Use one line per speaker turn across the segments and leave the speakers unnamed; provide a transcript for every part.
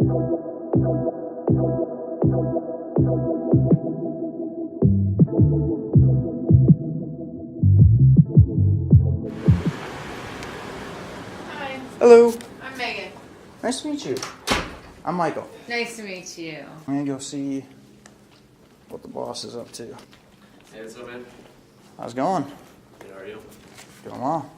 Hi,
Hello.
I'm Megan.
Nice to meet you. I'm Michael.
Nice to meet you.
I'm gonna go see what the boss is up to.
Hey, what's up, man?
How's it going?
Good, how are you?
Doing well.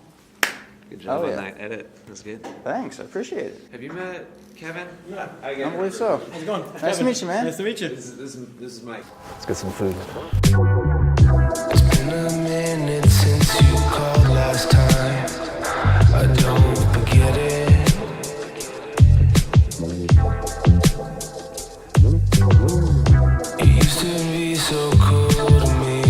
Good job
Oh,
on
yeah.
that edit. That's good.
Thanks, I appreciate it.
Have you met Kevin?
Yeah.
I believe so.
How's it going?
Nice to meet you, man.
Nice to meet you.
This is Mike. Let's get some food.
It's been a minute since you called last time. I don't forget it. You used to be so cool to me.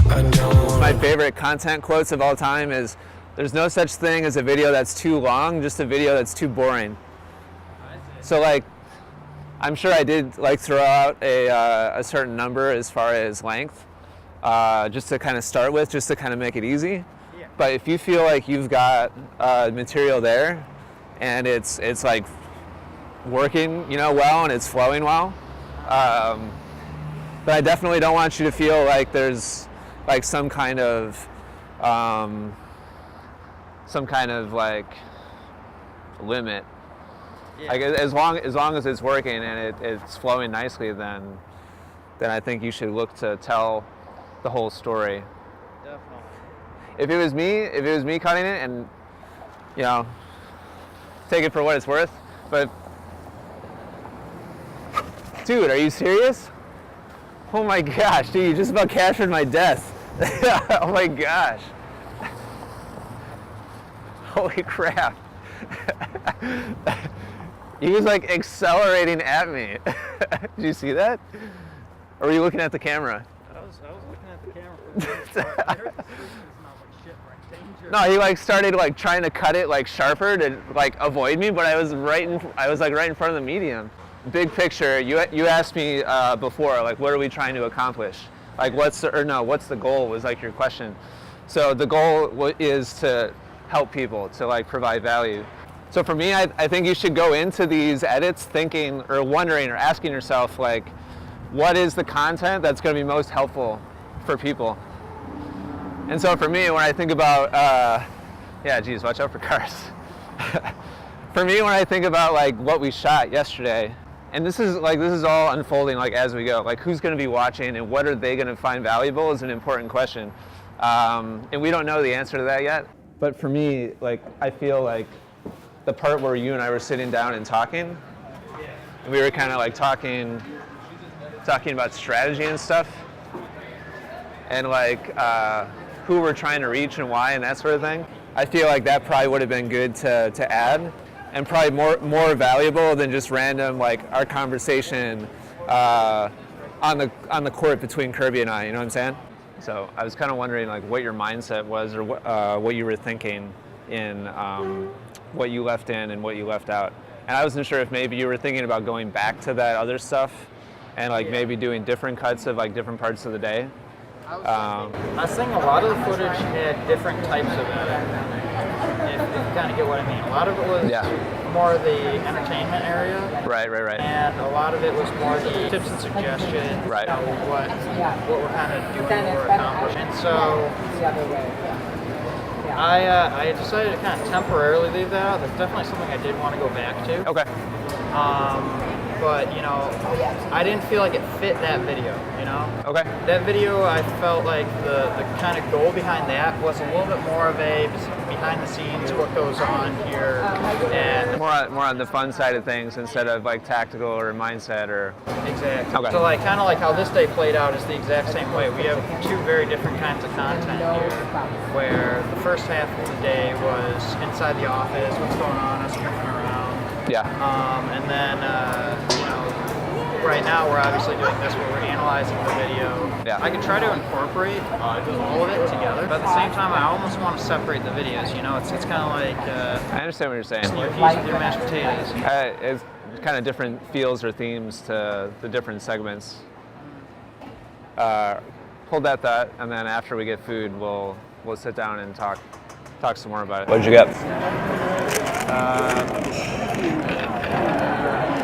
I don't.
My favorite content quotes of all time is, there's no such thing as a video that's too long, just a video that's too boring. So like, I'm sure I did like throw out a certain number as far as length, just to kind of start with, just to kind of make it easy. But if you feel like you've got material there, and it's like working, well, and it's flowing well, but I definitely don't want you to feel like there's like some kind of like limit. Yeah. Like as long as it's working and it's flowing nicely, then I think you should look to tell the whole story.
Definitely.
If it was me cutting it, and take it for what it's worth, but dude, are you serious? Oh my gosh, dude, you just about captured my death. Oh my gosh. Holy crap. He was like accelerating at me. Did you see that? Or were you looking at the camera?
I was looking at the camera for the most part. I heard the solution smells like shit, right? Danger.
No, he like started like trying to cut it like sharper to like avoid me, but I was right in front of the medium. Big picture, you asked me before, like, what are we trying to accomplish? Like, what's the goal was like your question. So the goal is to help people, to like provide value. So for me, I think you should go into these edits thinking or wondering or asking yourself, like, what is the content that's going to be most helpful for people? And so for me, when I think about, watch out for cars. For me, when I think about like what we shot yesterday, and this is all unfolding like as we go, like who's going to be watching and what are they going to find valuable is an important question. And we don't know the answer to that yet. But for me, like, I feel like the part where you and I were sitting down and talking, and we were kind of like talking about strategy and stuff, and like who we're trying to reach and why and that sort of thing. I feel like that probably would have been good to add, and probably more valuable than just random like our conversation on the court between Kirby and I. You know what I'm saying? So I was kind of wondering like what your mindset was, or what you were thinking in what you left in and what you left out. And I wasn't sure if maybe you were thinking about going back to that other stuff and like maybe doing different cuts of like different parts of the day.
I was thinking a lot of the footage had different types of it. If you kind of get what I mean. A lot of it was more the entertainment area.
Right.
And a lot of it was more the tips and suggestions.
Right.
What we're kind of doing or accomplishing. And so I decided to kind of temporarily leave that out. That's definitely something I did want to go back to.
Okay.
But I didn't feel like it fit that video.
Okay.
That video, I felt like the kind of goal behind that was a little bit more of a behind the scenes, what goes on here, and
More on the fun side of things instead of like tactical or mindset or.
exactly.
Okay.
So like kind of like how this day played out is the exact same way. We have two very different kinds of content here, where the first half of the day was inside the office, what's going on, us drinking around.
Yeah.
And then, right now we're obviously doing this where we're analyzing the video.
Yeah.
I can try to incorporate all of it together, but at the same time, I almost want to separate the videos. It's kind of like
I understand what you're saying.
your peas with your mashed potatoes.
It's kind of different feels or themes to the different segments. Hold that thought, and then after we get food, we'll sit down and talk some more about it. What did you get?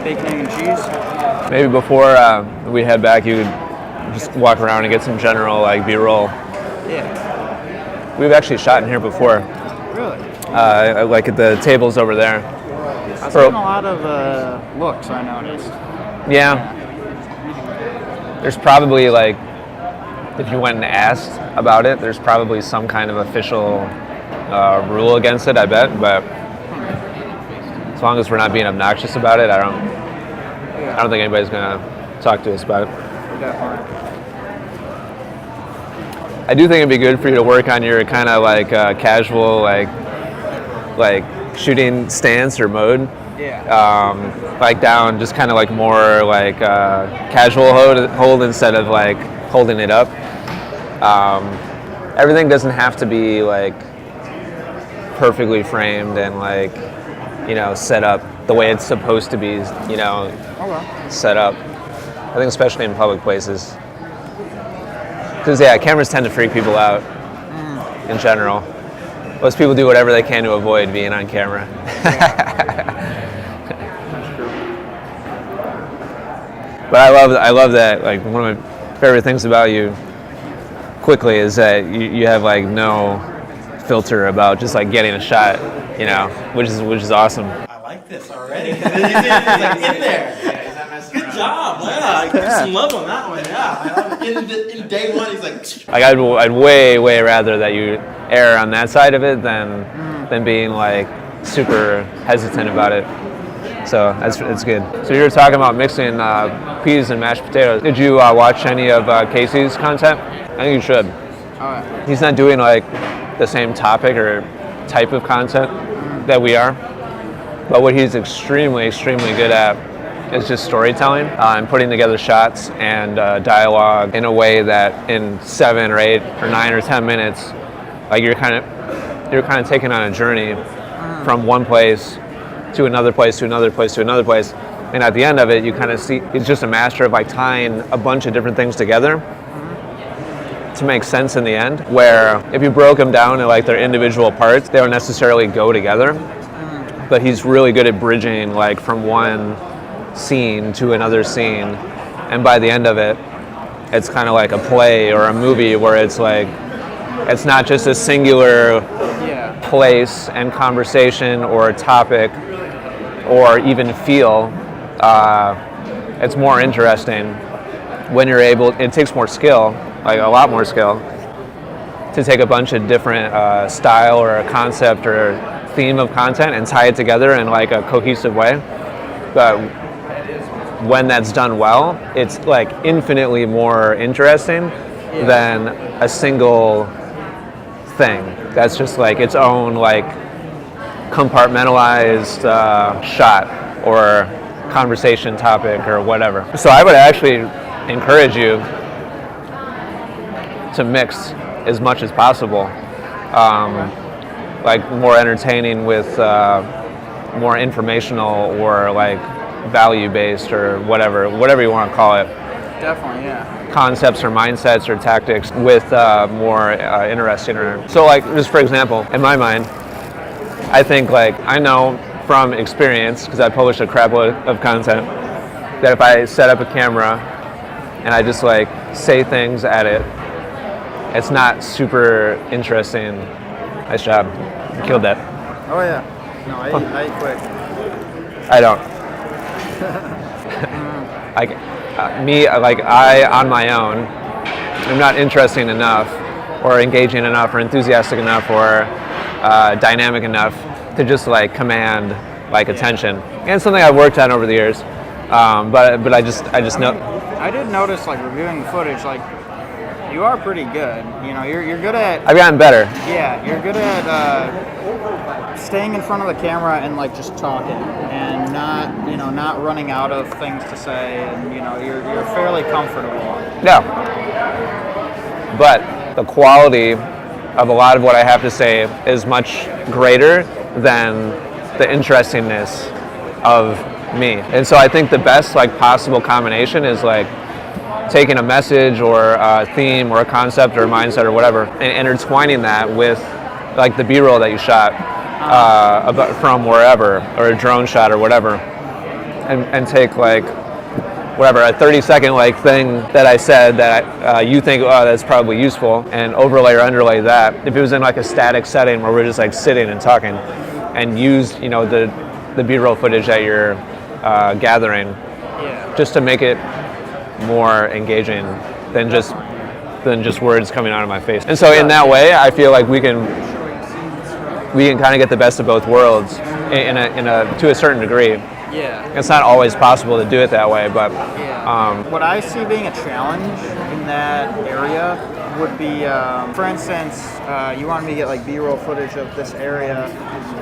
bacon, egg, and cheese.
Maybe before we head back, you could just walk around and get some general like B-roll.
Yeah.
We've actually shot in here before,
Really?
like at the tables over there.
I've seen a lot of looks, I noticed.
Yeah. There's probably like, if you went and asked about it, there's probably some kind of official rule against it, I bet. But as long as we're not being obnoxious about it, I don't think anybody's gonna talk to us about it.
Definitely.
I do think it'd be good for you to work on your kind of like casual like shooting stance or mode.
Yeah.
Like down, just kind of like more like casual hold instead of like holding it up. Everything doesn't have to be like perfectly framed and like, you know, set up the way it's supposed to be, you know, set up. I think especially in public places. Because yeah, cameras tend to freak people out in general. Most people do whatever they can to avoid being on camera. But I love that. Like one of my favorite things about you, quickly, is that you have like no filter about just like getting a shot, you know, which is awesome.
I like this already. He's like in there. Good job. Yeah, give some love on that one. Yeah. In day one, he's like.
Like I'd way rather that you err on that side of it than being like super hesitant about it. So it's good. So you were talking about mixing peas and mashed potatoes. Did you watch any of Casey's content? I think you should. He's not doing like the same topic or type of content that we are, but what he's extremely good at is just storytelling and putting together shots and dialogue in a way that in 7 or 8 or 9 or 10 minutes, like you're kind of taken on a journey from one place to another place to another place to another place, and at the end of it, you kind of see he's just a master of like tying a bunch of different things together to make sense in the end. Where if you broke them down to like their individual parts, they don't necessarily go together. But he's really good at bridging like from one scene to another scene, and by the end of it, it's kind of like a play or a movie where it's like it's not just a singular place and conversation or a topic or even feel. It's more interesting when you're able. It takes more skill, like a lot more skill, to take a bunch of different style or a concept or theme of content and tie it together in like a cohesive way. But when that's done well, it's like infinitely more interesting than a single thing that's just like its own like compartmentalized shot or conversation topic or whatever. So I would actually encourage you to mix as much as possible, like more entertaining with more informational or like value-based or whatever you want to call it.
Definitely, yeah.
Concepts or mindsets or tactics with more interesting. So like, just for example, in my mind, I think like, I know from experience, because I publish a crap load of content, that if I set up a camera and I just like say things at it, it's not super interesting. Nice job. You killed that.
Oh yeah. No, I eat quick.
I don't. I on my own, I'm not interesting enough or engaging enough or enthusiastic enough or dynamic enough to just like command like attention. And it's something I've worked on over the years. But I just know.
I did notice, like, reviewing the footage, like, you are pretty good. You know, you're good at.
I've gotten better.
Yeah, you're good at staying in front of the camera and like just talking and not running out of things to say, and you're fairly comfortable.
No. But the quality of a lot of what I have to say is much greater than the interestingness of me. And so I think the best like possible combination is like taking a message or a theme or a concept or a mindset or whatever and intertwining that with like the B-roll that you shot from wherever, or a drone shot or whatever. and take like whatever, a 30-second like thing that I said that you think, oh, that's probably useful, and overlay or underlay that. If it was in like a static setting where we're just like sitting and talking, and use, you know, the B-roll footage that you're gathering, just to make it more engaging than just words coming out of my face. And so in that way, I feel like we can kind of get the best of both worlds in a to a certain degree.
Yeah.
It's not always possible to do it that way, but
what I see being a challenge in that area would be, for instance, you wanted me to get like B-roll footage of this area,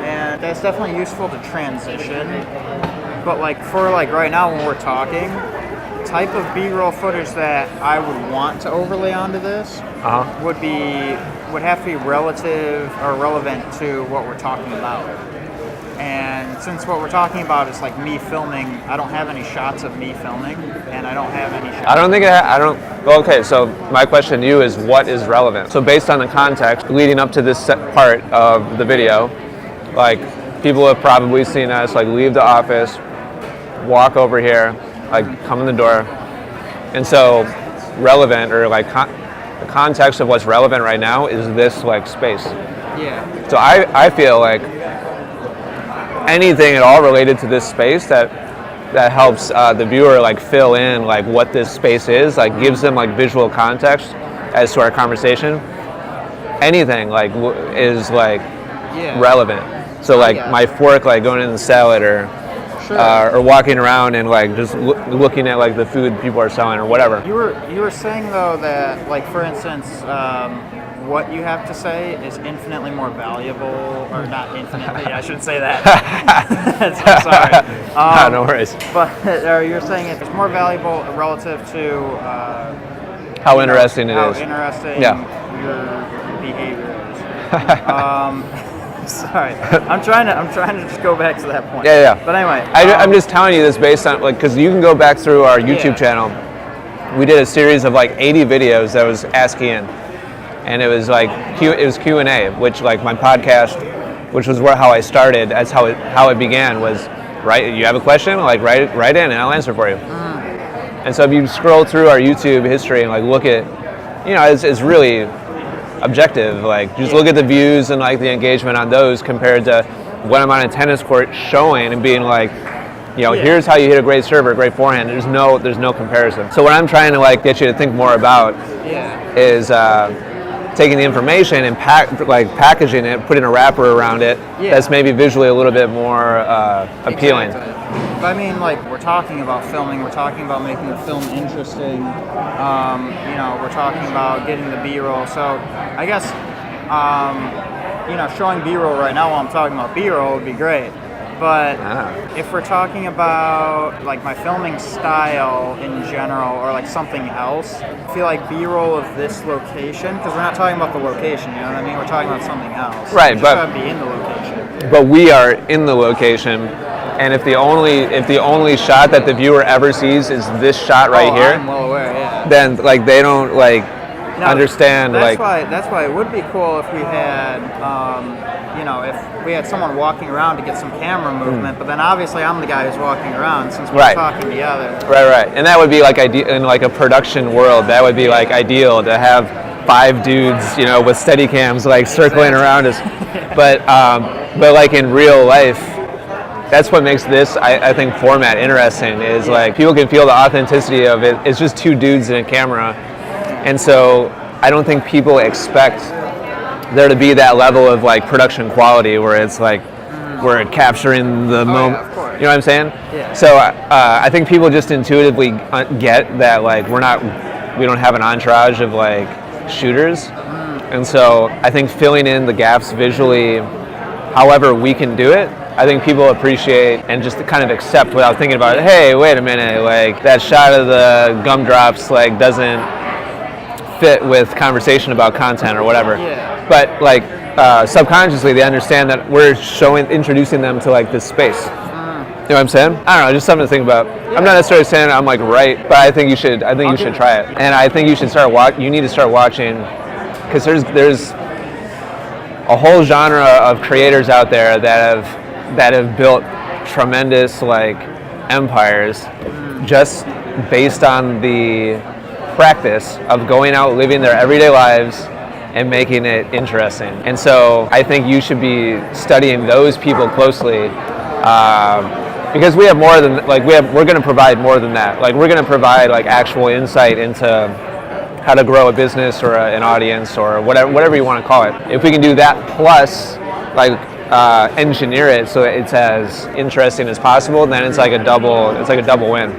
and that's definitely useful to transition. But like for like right now when we're talking, type of B-roll footage that I would want to overlay onto this would have to be relative or relevant to what we're talking about. And since what we're talking about is like me filming, I don't have any shots of me filming, and I don't have any shots.
I don't think okay, so my question to you is, what is relevant? So based on the context leading up to this part of the video, like people have probably seen us like leave the office, walk over here, like come in the door, and so relevant, or like the context of what's relevant right now is this like space.
Yeah.
So I feel like anything at all related to this space that helps the viewer like fill in like what this space is, like gives them like visual context as to our conversation. Anything like is like relevant. So like my fork like going in the salad, or walking around and like just looking at like the food people are selling or whatever.
You were saying though that like for instance, what you have to say is infinitely more valuable, or not infinitely. I shouldn't say that. Sorry.
No worries.
But you're saying it's more valuable relative to
how interesting it is.
How interesting your behavior is. Sorry, I'm trying to just go back to that point.
Yeah.
But anyway,
I'm just telling you this based on like, because you can go back through our YouTube channel. We did a series of like 80 videos that was Ask Ian, and it was like it was Q&A, which like my podcast, which was how I started. That's how it began. Was you have a question, like write in and I'll answer for you. And so if you scroll through our YouTube history and like look at, you know, it's really objective. Like just look at the views and like the engagement on those compared to when I'm on a tennis court showing and being like, you know, here's how you hit a great serve or a great forehand. There's no comparison. So what I'm trying to like get you to think more about is taking the information and packaging it, putting a wrapper around it that's maybe visually a little bit more appealing.
Exactly. But I mean, like, we're talking about filming, we're talking about making the film interesting, you know, we're talking about getting the B-roll. So I guess, you know, showing B-roll right now while I'm talking about B-roll would be great. But if we're talking about like my filming style in general, or like something else, I feel like B-roll of this location, because we're not talking about the location, you know what I mean? We're talking about something else.
Right,
we
but
just gotta be in the location.
But we are in the location, and if the only shot that the viewer ever sees is this shot right here,
I'm well aware,
then like they don't like understand.
That's why it would be cool if we had, you know, if we had someone walking around to get some camera movement. But then obviously I'm the guy who's walking around since we're talking together.
Right. And that would be like in like a production world. That would be like ideal to have 5 dudes, you know, with steady cams like circling around us. But like in real life, that's what makes this, I think, format interesting. Is like people can feel the authenticity of it. It's just 2 dudes in a camera. And so I don't think people expect there to be that level of like production quality where it's like we're capturing the moment.
Of
You know what I'm saying?
Yeah.
So I think people just intuitively get that like we don't have an entourage of like shooters, and so I think filling in the gaps visually, however we can do it, I think people appreciate and just kind of accept without thinking about it. Hey, wait a minute, like that shot of the gumdrops like doesn't fit with conversation about content or whatever.
Yeah.
But like subconsciously they understand that we're introducing them to like this space. You know what I'm saying? I don't know, just something to think about. Yeah. I'm not necessarily saying I'm like right, but I think you should try it. And I think you should you need to start watching, because there's a whole genre of creators out there that have built tremendous like empires just based on the practice of going out, living their everyday lives, and making it interesting. And so I think you should be studying those people closely, because we have more than we're going to provide more than that. Like we're going to provide like actual insight into how to grow a business or an audience or whatever you want to call it. If we can do that plus like engineer it so it's as interesting as possible, then it's like a double win.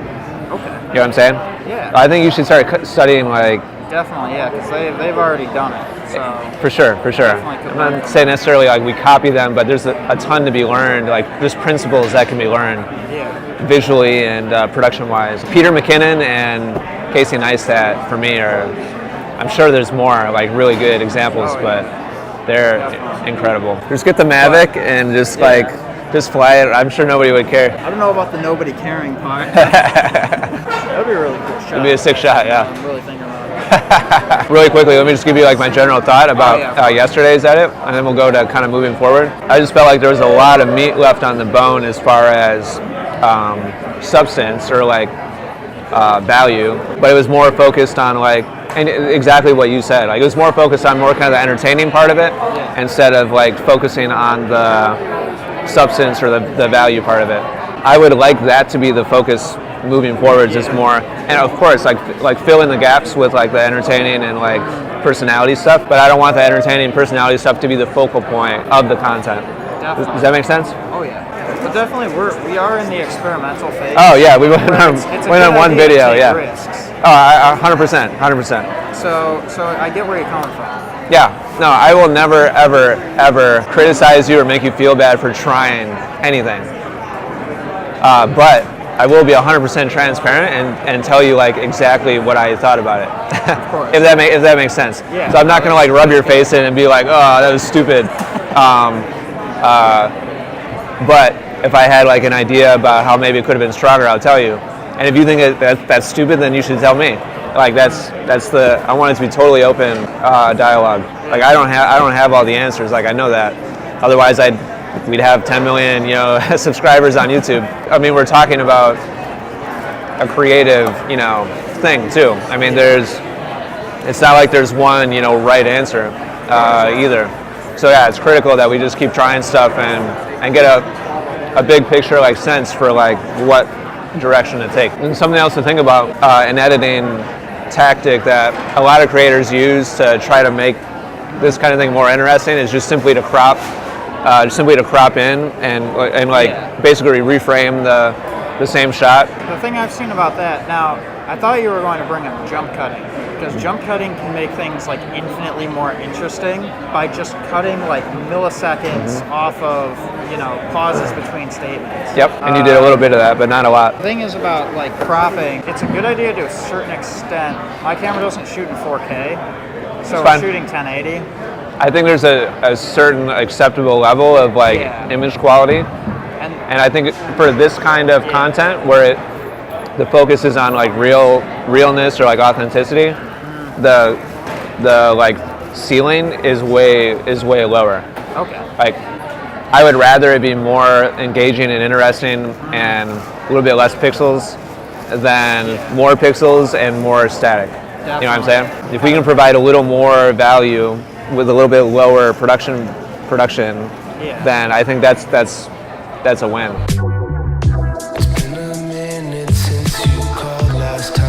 Okay.
You know what I'm saying?
Yeah.
I think you should start studying like.
Definitely, yeah, because they've already done it. So
For sure.
Definitely could
I'm
learn
not saying necessarily like we copy them, but there's a ton to be learned. Like there's principles that can be learned
yeah.
visually and production-wise. Peter McKinnon and Casey Neistat for me are. I'm sure there's more like really good examples,
Oh, yeah.
but they're incredible. Just get the Mavic and just just fly it. I'm sure nobody would care.
I don't know about the nobody caring part. That'd be a really cool shot.
It'd be a sick shot, yeah.
I'm really thinking about it.
Really quickly, let me just give you like my general thought about
yeah.
yesterday's edit, and then we'll go to kind of moving forward. I just felt like there was a lot of meat left on the bone as far as substance or like value, but it was more focused on like, and exactly what you said. Like it was more focused on more kind of the entertaining part of it, instead of like focusing on the substance or the value part of it. I would like that to be the focus moving forward, just more, and of course like fill in the gaps with like the entertaining and like personality stuff, but I don't want the entertaining personality stuff to be the focal point of the content. Does that make sense?
Oh yeah. But definitely we are in the experimental phase.
Oh yeah, we went on
It's a
went on
good
one
idea to
video,
take
yeah.
risks.
Oh, 100%.
So I get where you're coming from.
Yeah, no, I will never, ever criticize you or make you feel bad for trying anything. But I will be 100% transparent and tell you like exactly what I thought about it.
Of course.
if that makes sense.
Yeah.
So I'm not gonna like rub your face in and be like, oh, that was stupid. But if I had like an idea about how maybe it could have been stronger, I'll tell you. And if you think that's stupid, then you should tell me. Like I want it to be totally open dialogue. Like I don't have all the answers. Like I know that. Otherwise we'd have 10 million, subscribers on YouTube. I mean, we're talking about a creative, thing too. I mean, it's not like there's one, right answer either. So yeah, it's critical that we just keep trying stuff and get a big picture, like sense for like what direction to take. And something else to think about, an editing tactic that a lot of creators use to try to make this kind of thing more interesting is just simply to crop in and basically reframe the same shot.
The thing I've seen about that, now, I thought you were going to bring up jump cutting, because jump cutting can make things like infinitely more interesting by just cutting like milliseconds off of, pauses between statements.
Yep, and you did a little bit of that, but not a lot.
The thing is about like cropping, it's a good idea to a certain extent. My camera doesn't shoot in 4K, so we're shooting 1080.
I think there's a certain acceptable level of like image quality, and I think for this kind of content where the focus is on like realness or like authenticity, the like ceiling is way lower.
Okay.
Like I would rather it be more engaging and interesting and a little bit less pixels than more pixels and more static. Definitely. You know what I'm saying? If we can provide a little more value with a little bit lower production, then I think that's a win.
It's been a minute since you called last time.